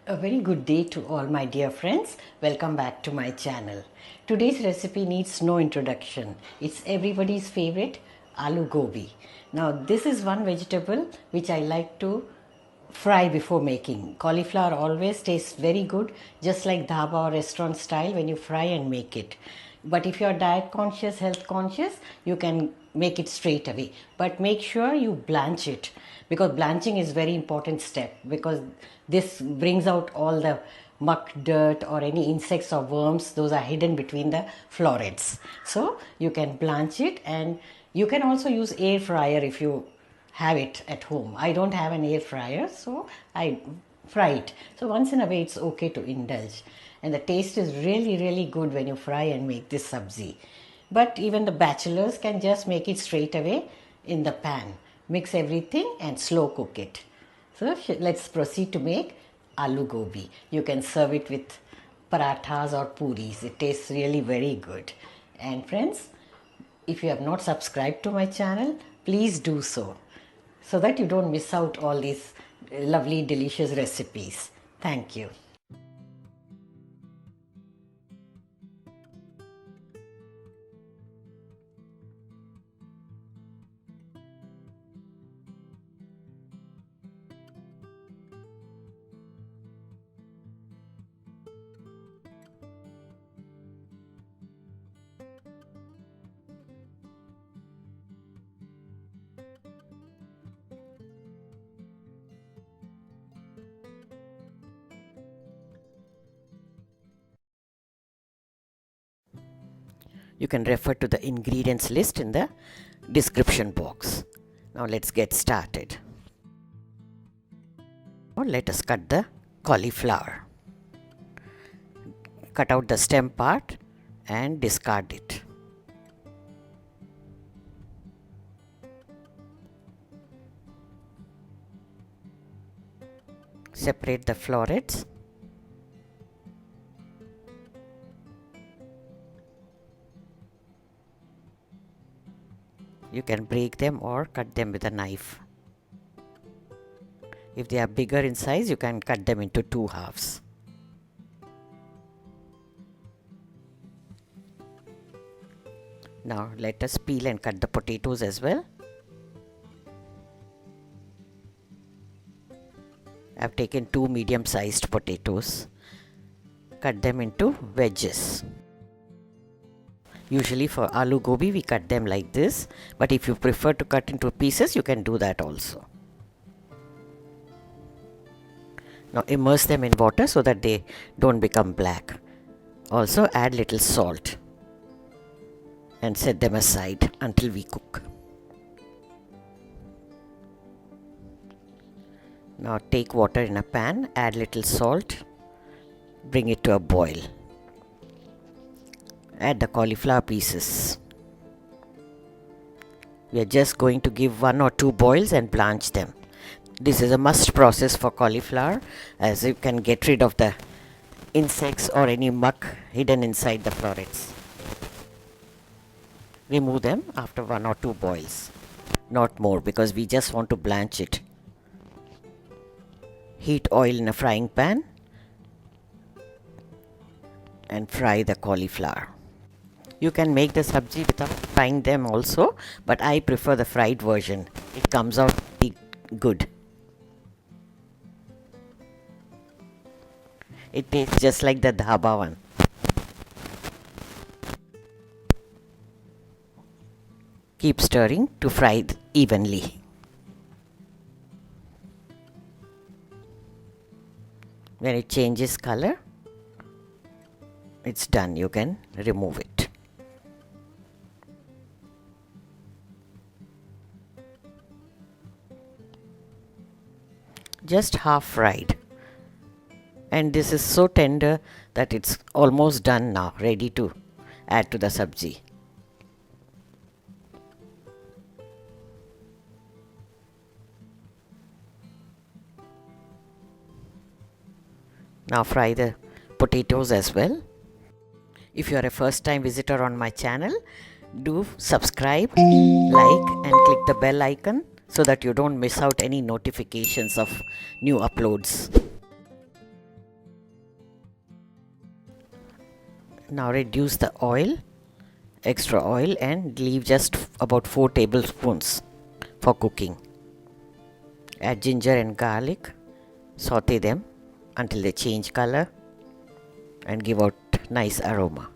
A very good day to all my dear friends. Welcome back to my channel. Today's recipe needs no introduction. It's everybody's favorite Aloo Gobi. Now this is one vegetable which I like to fry before making. Cauliflower always tastes very good, just like dhaba or restaurant style when you fry and make it. But if you're diet conscious, health conscious, you can make it straight away. But make sure you blanch it, because blanching is very important step, because this brings out all the muck, dirt or any insects or worms. Those are hidden between the florets. So you can blanch it, and you can also use air fryer if you have it at home. I don't have an air fryer, so I fry it. So once in a way it's okay to indulge, and the taste is really good when you fry and make this sabzi. But even the bachelors can just make it straight away in the pan. Mix everything and slow cook it. So let's proceed to make aloo gobi. You can serve it with parathas or puris. It tastes really very good. And friends, if you have not subscribed to my channel, please do so that you don't miss out all these lovely delicious recipes. Thank you. You can refer to the ingredients list in the description box. Now let's get started. Now let us cut the cauliflower. Cut out the stem part and discard it. Separate the florets. You can break them or cut them with a knife. If they are bigger in size, you can cut them into two halves. Now let us peel and cut the potatoes as well. I have taken two medium-sized potatoes. Cut them into wedges. Usually for aloo gobi we cut them like this, but if you prefer to cut into pieces, you can do that also. Now immerse them in water so that they don't become black. Also add little salt and set them aside until we cook. Now take water in a pan, add little salt, bring it to a boil. Add the cauliflower pieces. We are just going to give 1 or 2 boils and blanch them. This is a must process for cauliflower, as you can get rid of the insects or any muck hidden inside the florets. Remove them after 1 or 2 boils, not more, because we just want to blanch it. Heat oil in a frying pan and fry the cauliflower. You can make the sabzi without frying them also, but I prefer the fried version. It comes out pretty good. It tastes just like the dhaba one. Keep stirring to fry it evenly. When it changes color, it's done. You can remove it. Just half fried, and this is so tender that it's almost done now, ready to add to the sabzi. Now fry the potatoes as well. If you are a first time visitor on my channel, do subscribe, like and click the bell icon so that you don't miss out any notifications of new uploads. Now reduce the extra oil, and leave just about 4 tablespoons for cooking. Add ginger and garlic, saute them until they change color and give out nice aroma.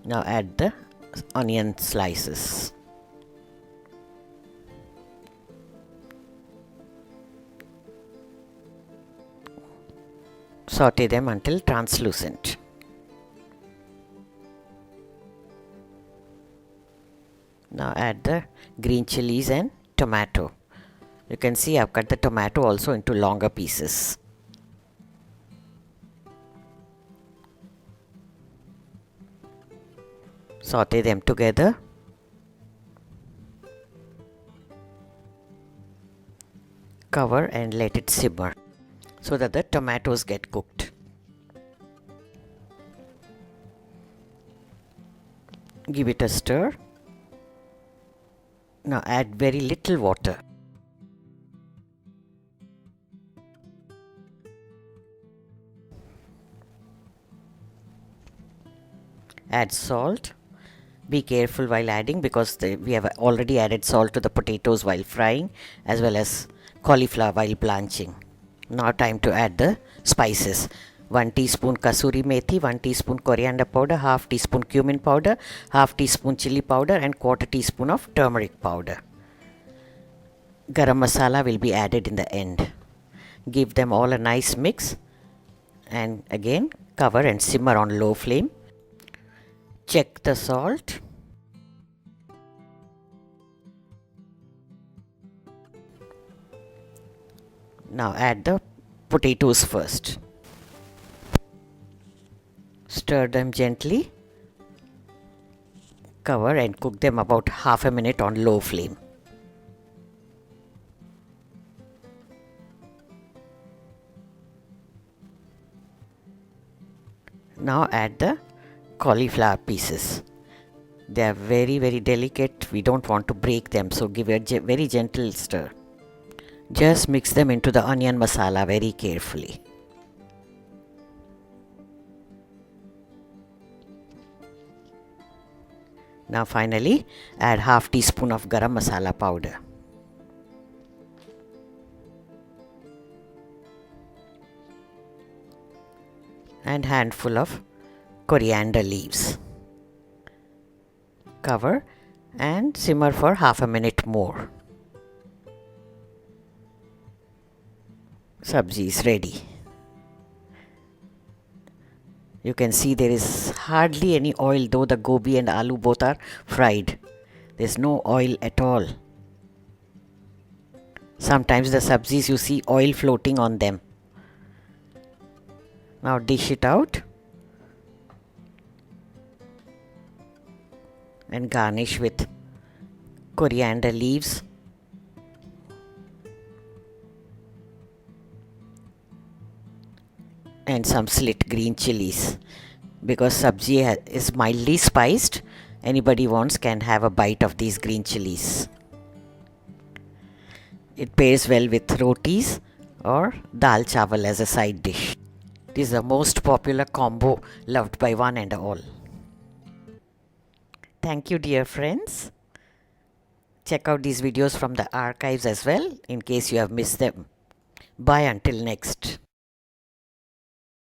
Now add the onion slices. Saute them until translucent. Now add the green chillies and tomato. You can see I've cut the tomato also into longer pieces. Saute them together. Cover and let it simmer so that the tomatoes get cooked. Give it a stir. Now add very little water. Add salt. Be careful while adding because we have already added salt to the potatoes while frying as well as cauliflower while blanching. Now time to add the spices. 1 teaspoon Kasoori methi, 1 teaspoon coriander powder, half teaspoon cumin powder, half teaspoon chilli powder and quarter teaspoon of turmeric powder. Garam Masala will be added in the end. Give them all a nice mix and again cover and simmer on low flame. Check the salt. Now add the potatoes first. Stir them gently. Cover and cook them about half a minute on low flame. Now add the cauliflower pieces. They are very delicate. We don't want to break them, so give a very gentle stir. Just mix them into the onion masala very carefully. Now finally add half teaspoon of garam masala powder. And handful of coriander leaves. Cover and simmer for half a minute more. Sabzi is ready. You can see there is hardly any oil, though the gobi and aloo both are fried. There's no oil at all. Sometimes the sabzis you see oil floating on them. Now dish it out and garnish with coriander leaves, and some slit green chillies. Because sabzi is mildly spiced, anybody wants can have a bite of these green chillies. It pairs well with rotis or dal chawal as a side dish. It is the most popular combo loved by one and all. Thank you, dear friends. Check out these videos from the archives as well in case you have missed them. Bye until next.